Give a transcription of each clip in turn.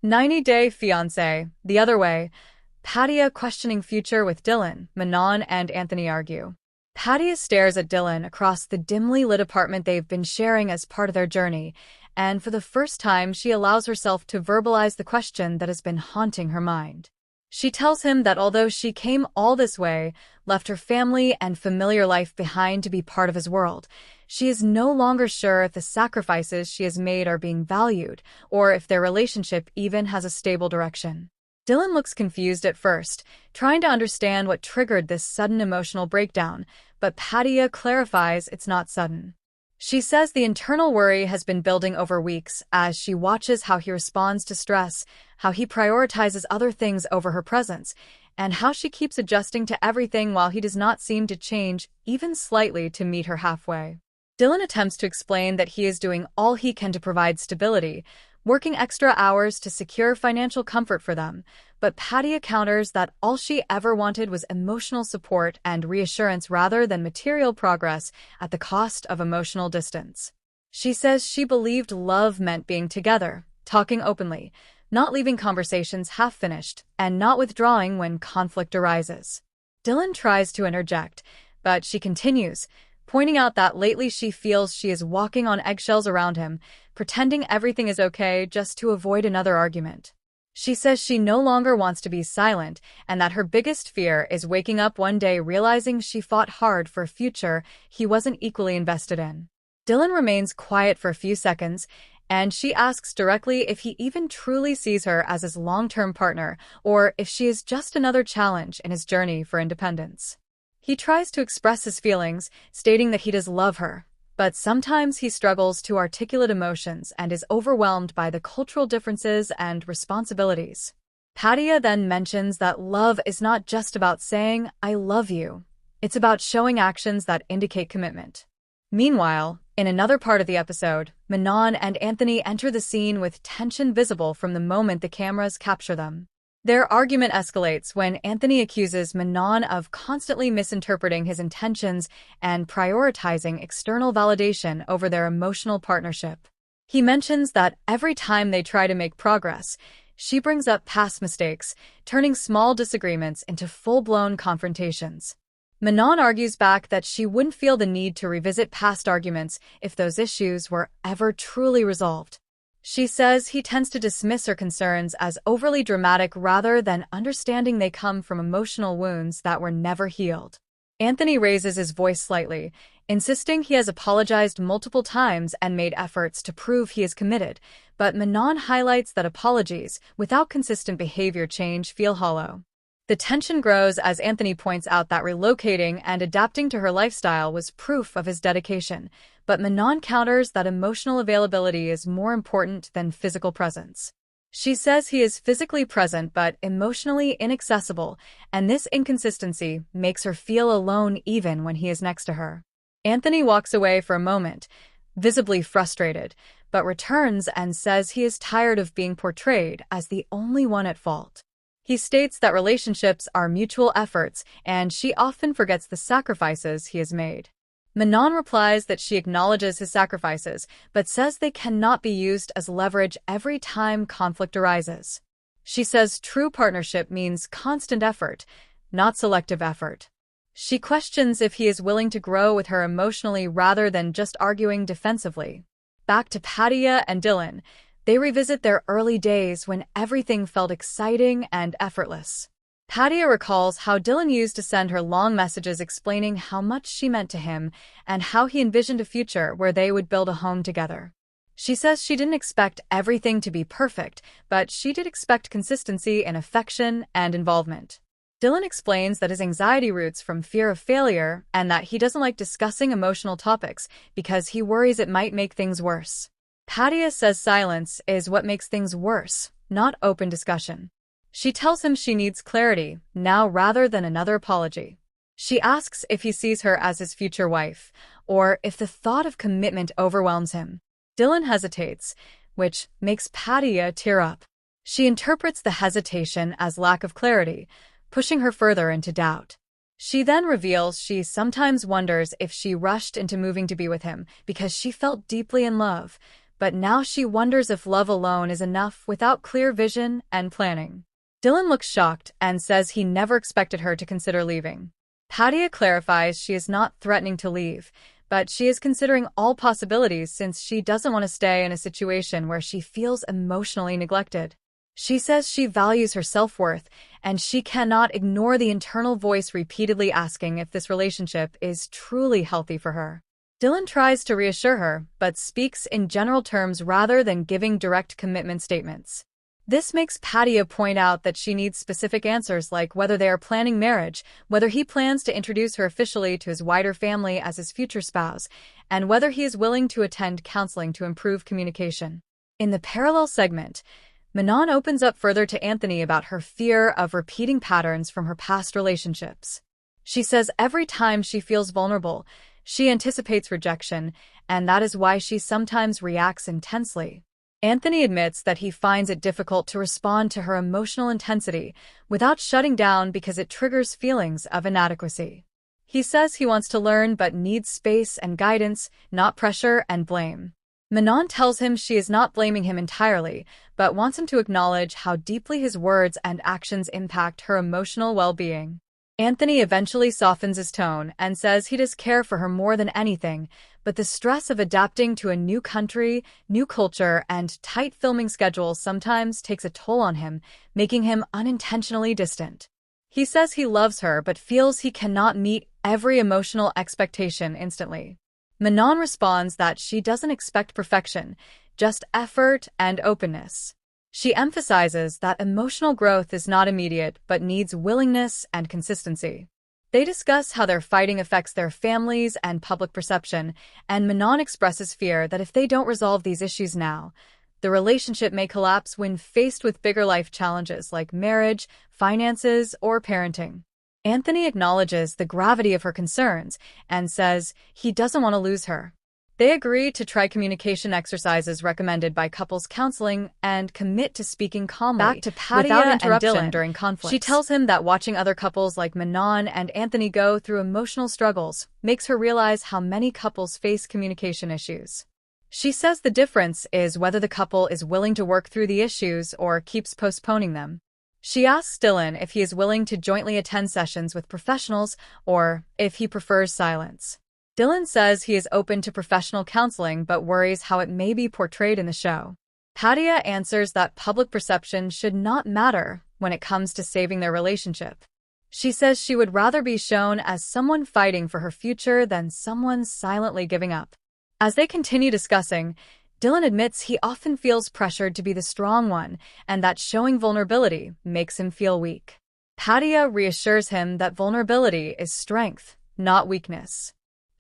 90-Day Fiancé. The other way. Pattiya questioning future with Dylan. Manon and Anthony argue. Pattiya stares at Dylan across the dimly lit apartment they've been sharing as part of their journey, and for the first time she allows herself to verbalize the question that has been haunting her mind. She tells him that although she came all this way, left her family and familiar life behind to be part of his world, she is no longer sure if the sacrifices she has made are being valued, or if their relationship even has a stable direction. Dylan looks confused at first, trying to understand what triggered this sudden emotional breakdown, but Pattiya clarifies it's not sudden. She says the internal worry has been building over weeks as she watches how he responds to stress, how he prioritizes other things over her presence, and how she keeps adjusting to everything while he does not seem to change, even slightly, to meet her halfway. Dylan attempts to explain that he is doing all he can to provide stability, working extra hours to secure financial comfort for them, but Pattiya counters that all she ever wanted was emotional support and reassurance rather than material progress at the cost of emotional distance. She says she believed love meant being together, talking openly, not leaving conversations half-finished, and not withdrawing when conflict arises. Dylan tries to interject, but she continues, pointing out that lately she feels she is walking on eggshells around him, pretending everything is okay just to avoid another argument. She says she no longer wants to be silent and that her biggest fear is waking up one day realizing she fought hard for a future he wasn't equally invested in. Dylan remains quiet for a few seconds, and she asks directly if he even truly sees her as his long-term partner or if she is just another challenge in his journey for independence. He tries to express his feelings, stating that he does love her, but sometimes he struggles to articulate emotions and is overwhelmed by the cultural differences and responsibilities. Pattiya then mentions that love is not just about saying, "I love you." It's about showing actions that indicate commitment. Meanwhile, in another part of the episode, Manon and Anthony enter the scene with tension visible from the moment the cameras capture them. Their argument escalates when Anthony accuses Manon of constantly misinterpreting his intentions and prioritizing external validation over their emotional partnership. He mentions that every time they try to make progress, she brings up past mistakes, turning small disagreements into full-blown confrontations. Manon argues back that she wouldn't feel the need to revisit past arguments if those issues were ever truly resolved. She says he tends to dismiss her concerns as overly dramatic rather than understanding they come from emotional wounds that were never healed. Anthony raises his voice slightly, insisting he has apologized multiple times and made efforts to prove he is committed, but Manon highlights that apologies, without consistent behavior change, feel hollow. The tension grows as Anthony points out that relocating and adapting to her lifestyle was proof of his dedication, but Manon counters that emotional availability is more important than physical presence. She says he is physically present but emotionally inaccessible, and this inconsistency makes her feel alone even when he is next to her. Anthony walks away for a moment, visibly frustrated, but returns and says he is tired of being portrayed as the only one at fault. He states that relationships are mutual efforts, and she often forgets the sacrifices he has made. Manon replies that she acknowledges his sacrifices, but says they cannot be used as leverage every time conflict arises. She says true partnership means constant effort, not selective effort. She questions if he is willing to grow with her emotionally rather than just arguing defensively. Back to Pattiya and Dylan. They revisit their early days when everything felt exciting and effortless. Pattiya recalls how Dylan used to send her long messages explaining how much she meant to him and how he envisioned a future where they would build a home together. She says she didn't expect everything to be perfect, but she did expect consistency in affection and involvement. Dylan explains that his anxiety roots from fear of failure and that he doesn't like discussing emotional topics because he worries it might make things worse. Pattiya says silence is what makes things worse, not open discussion. She tells him she needs clarity, now rather than another apology. She asks if he sees her as his future wife, or if the thought of commitment overwhelms him. Dylan hesitates, which makes Pattiya tear up. She interprets the hesitation as lack of clarity, pushing her further into doubt. She then reveals she sometimes wonders if she rushed into moving to be with him because she felt deeply in love, but now she wonders if love alone is enough without clear vision and planning. Dylan looks shocked and says he never expected her to consider leaving. Pattiya clarifies she is not threatening to leave, but she is considering all possibilities since she doesn't want to stay in a situation where she feels emotionally neglected. She says she values her self-worth, and she cannot ignore the internal voice repeatedly asking if this relationship is truly healthy for her. Dylan tries to reassure her, but speaks in general terms rather than giving direct commitment statements. This makes Pattiya point out that she needs specific answers like whether they are planning marriage, whether he plans to introduce her officially to his wider family as his future spouse, and whether he is willing to attend counseling to improve communication. In the parallel segment, Manon opens up further to Anthony about her fear of repeating patterns from her past relationships. She says every time she feels vulnerable, she anticipates rejection, and that is why she sometimes reacts intensely. Anthony admits that he finds it difficult to respond to her emotional intensity without shutting down because it triggers feelings of inadequacy. He says he wants to learn but needs space and guidance, not pressure and blame. Manon tells him she is not blaming him entirely, but wants him to acknowledge how deeply his words and actions impact her emotional well-being. Anthony eventually softens his tone and says he does care for her more than anything, but the stress of adapting to a new country, new culture, and tight filming schedules sometimes takes a toll on him, making him unintentionally distant. He says he loves her but feels he cannot meet every emotional expectation instantly. Manon responds that she doesn't expect perfection, just effort and openness. She emphasizes that emotional growth is not immediate but needs willingness and consistency. They discuss how their fighting affects their families and public perception, and Manon expresses fear that if they don't resolve these issues now, the relationship may collapse when faced with bigger life challenges like marriage, finances, or parenting. Anthony acknowledges the gravity of her concerns and says he doesn't want to lose her. They agree to try communication exercises recommended by couples counseling and commit to speaking calmly Back to Pattiya without interruption and Dylan during conflicts. She tells him that watching other couples like Manon and Anthony go through emotional struggles makes her realize how many couples face communication issues. She says the difference is whether the couple is willing to work through the issues or keeps postponing them. She asks Dylan if he is willing to jointly attend sessions with professionals or if he prefers silence. Dylan says he is open to professional counseling but worries how it may be portrayed in the show. Pattiya answers that public perception should not matter when it comes to saving their relationship. She says she would rather be shown as someone fighting for her future than someone silently giving up. As they continue discussing, Dylan admits he often feels pressured to be the strong one and that showing vulnerability makes him feel weak. Pattiya reassures him that vulnerability is strength, not weakness.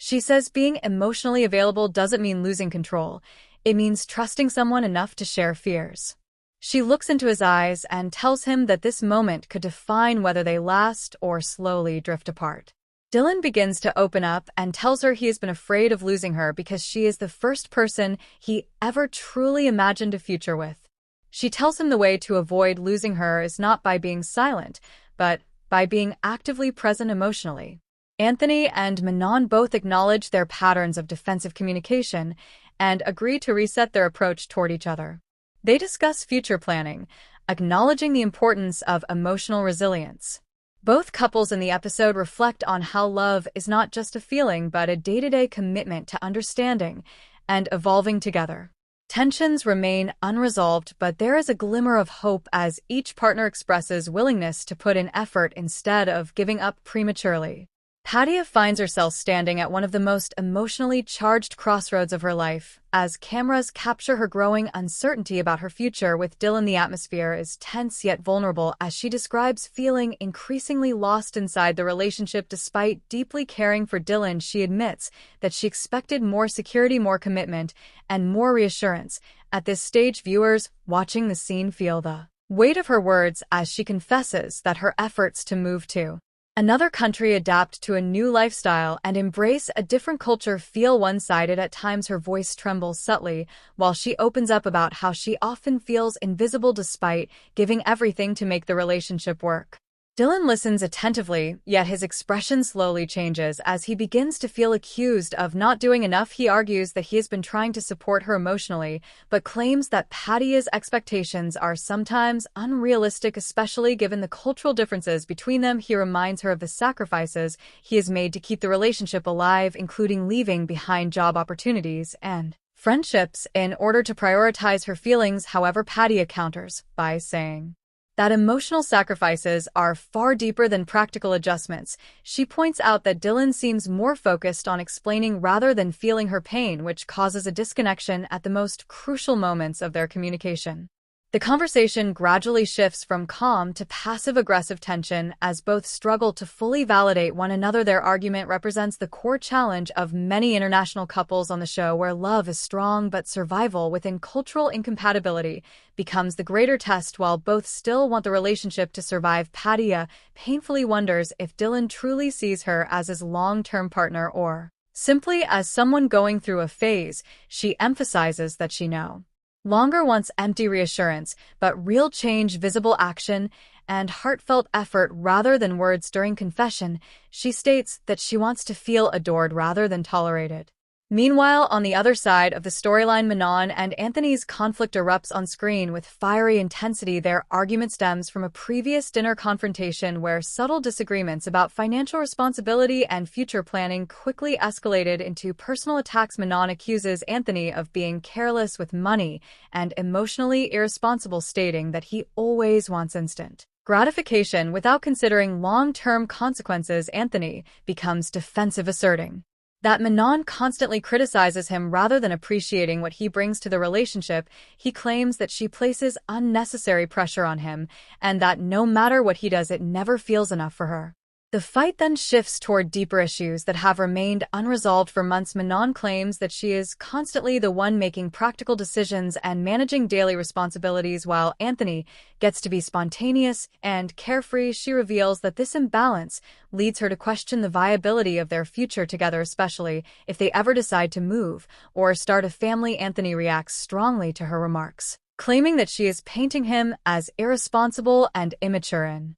She says being emotionally available doesn't mean losing control. It means trusting someone enough to share fears. She looks into his eyes and tells him that this moment could define whether they last or slowly drift apart. Dylan begins to open up and tells her he has been afraid of losing her because she is the first person he ever truly imagined a future with. She tells him the way to avoid losing her is not by being silent, but by being actively present emotionally. Anthony and Manon both acknowledge their patterns of defensive communication and agree to reset their approach toward each other. They discuss future planning, acknowledging the importance of emotional resilience. Both couples in the episode reflect on how love is not just a feeling but a day-to-day commitment to understanding and evolving together. Tensions remain unresolved, but there is a glimmer of hope as each partner expresses willingness to put in effort instead of giving up prematurely. Pattiya finds herself standing at one of the most emotionally charged crossroads of her life. As cameras capture her growing uncertainty about her future with Dylan, the atmosphere is tense yet vulnerable as she describes feeling increasingly lost inside the relationship. Despite deeply caring for Dylan, she admits that she expected more security, more commitment, and more reassurance. At this stage, viewers watching the scene feel the weight of her words as she confesses that her efforts to move to another country, adapt to a new lifestyle, and embrace a different culture feel one-sided. At times her voice trembles subtly while she opens up about how she often feels invisible despite giving everything to make the relationship work. Dylan listens attentively, yet his expression slowly changes as he begins to feel accused of not doing enough. He argues that he has been trying to support her emotionally, but claims that Pattia's expectations are sometimes unrealistic, especially given the cultural differences between them. He reminds her of the sacrifices he has made to keep the relationship alive, including leaving behind job opportunities and friendships in order to prioritize her feelings. However, Pattiya counters by saying that emotional sacrifices are far deeper than practical adjustments. She points out that Dylan seems more focused on explaining rather than feeling her pain, which causes a disconnection at the most crucial moments of their communication. The conversation gradually shifts from calm to passive-aggressive tension as both struggle to fully validate one another. Their argument represents the core challenge of many international couples on the show, where love is strong but survival within cultural incompatibility becomes the greater test. While both still want the relationship to survive, Pattiya painfully wonders if Dylan truly sees her as his long-term partner or simply as someone going through a phase. She emphasizes that she no longer wants empty reassurance, but real change, visible action, and heartfelt effort rather than words. During confession, she states that she wants to feel adored rather than tolerated. Meanwhile, on the other side of the storyline, Manon and Anthony's conflict erupts on screen with fiery intensity. Their argument stems from a previous dinner confrontation where subtle disagreements about financial responsibility and future planning quickly escalated into personal attacks. Manon accuses Anthony of being careless with money and emotionally irresponsible, stating that he always wants instant gratification without considering long-term consequences. Anthony becomes defensive, asserting that Manon constantly criticizes him rather than appreciating what he brings to the relationship. He claims that she places unnecessary pressure on him and that no matter what he does, it never feels enough for her. The fight then shifts toward deeper issues that have remained unresolved for months. Manon claims that she is constantly the one making practical decisions and managing daily responsibilities, while Anthony gets to be spontaneous and carefree. She reveals that this imbalance leads her to question the viability of their future together, especially if they ever decide to move or start a family. Anthony reacts strongly to her remarks, claiming that she is painting him as irresponsible and immature. In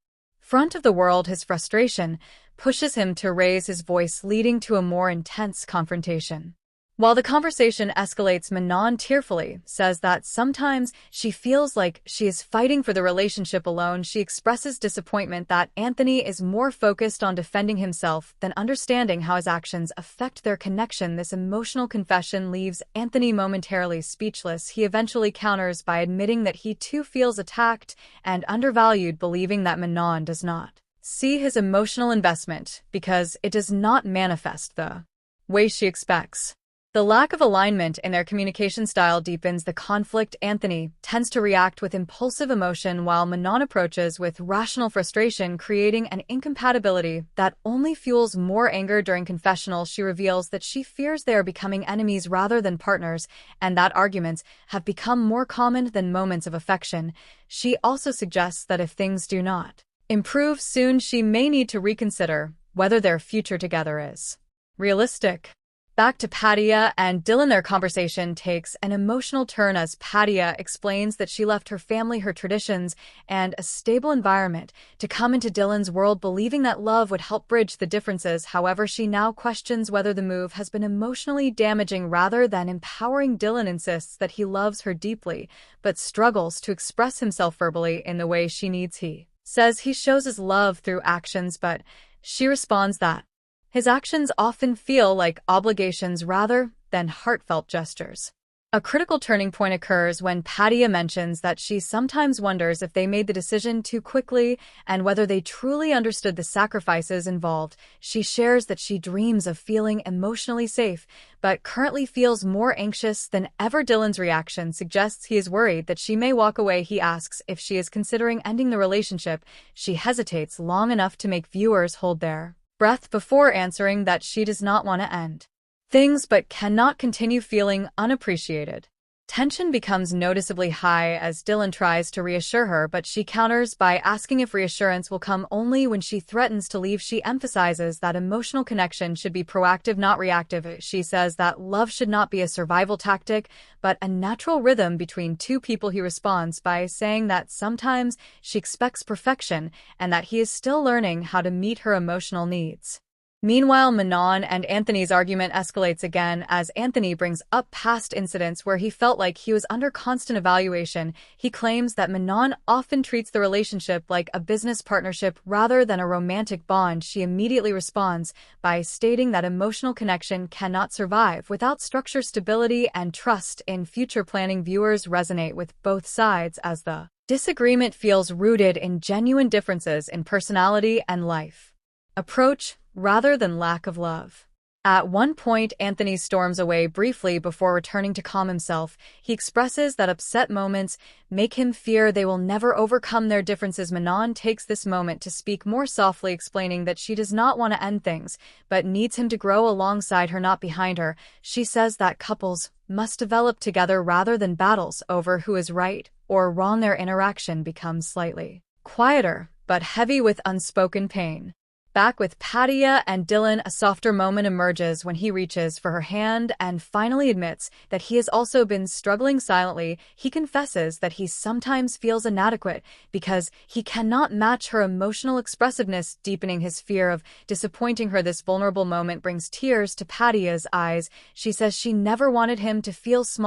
front of the world, his frustration pushes him to raise his voice, leading to a more intense confrontation. While the conversation escalates, Manon tearfully says that sometimes she feels like she is fighting for the relationship alone. She expresses disappointment that Anthony is more focused on defending himself than understanding how his actions affect their connection. This emotional confession leaves Anthony momentarily speechless. He eventually counters by admitting that he too feels attacked and undervalued, believing that Manon does not see his emotional investment because it does not manifest the way she expects. The lack of alignment in their communication style deepens the conflict. Anthony tends to react with impulsive emotion while Manon approaches with rational frustration, creating an incompatibility that only fuels more anger. During confessional, she reveals that she fears they are becoming enemies rather than partners, and that arguments have become more common than moments of affection. She also suggests that if things do not improve soon, she may need to reconsider whether their future together is realistic. Back to Pattiya and Dylan. Their conversation takes an emotional turn as Pattiya explains that she left her family, her traditions, and a stable environment to come into Dylan's world, believing that love would help bridge the differences. However, she now questions whether the move has been emotionally damaging rather than empowering. Dylan insists that he loves her deeply, but struggles to express himself verbally in the way she needs. He says he shows his love through actions, but she responds that his actions often feel like obligations rather than heartfelt gestures. A critical turning point occurs when Pattiya mentions that she sometimes wonders if they made the decision too quickly and whether they truly understood the sacrifices involved. She shares that she dreams of feeling emotionally safe, but currently feels more anxious than ever. Dylan's reaction suggests he is worried that she may walk away. He asks if she is considering ending the relationship. She hesitates long enough to make viewers hold their breath before answering that she does not want to end things but cannot continue feeling unappreciated. Tension becomes noticeably high as Dylan tries to reassure her, but she counters by asking if reassurance will come only when she threatens to leave. She emphasizes that emotional connection should be proactive, not reactive. She says that love should not be a survival tactic, but a natural rhythm between two people. He responds by saying that sometimes she expects perfection and that he is still learning how to meet her emotional needs. Meanwhile, Manon and Anthony's argument escalates again as Anthony brings up past incidents where he felt like he was under constant evaluation. He claims that Manon often treats the relationship like a business partnership rather than a romantic bond. She immediately responds by stating that emotional connection cannot survive without structure, stability, and trust in future planning. Viewers resonate with both sides as the disagreement feels rooted in genuine differences in personality and life approach rather than lack of love. At one point, Anthony storms away briefly before returning to calm himself. He expresses that upset moments make him fear they will never overcome their differences. Manon takes this moment to speak more softly, explaining that she does not want to end things, but needs him to grow alongside her, not behind her. She says that couples must develop together rather than battles over who is right or wrong. Their interaction becomes slightly quieter, but heavy with unspoken pain. Back with Pattiya and Dylan, a softer moment emerges when he reaches for her hand and finally admits that he has also been struggling silently. He confesses that he sometimes feels inadequate because he cannot match her emotional expressiveness, deepening his fear of disappointing her. This vulnerable moment brings tears to Pattiya's eyes. She says she never wanted him to feel small.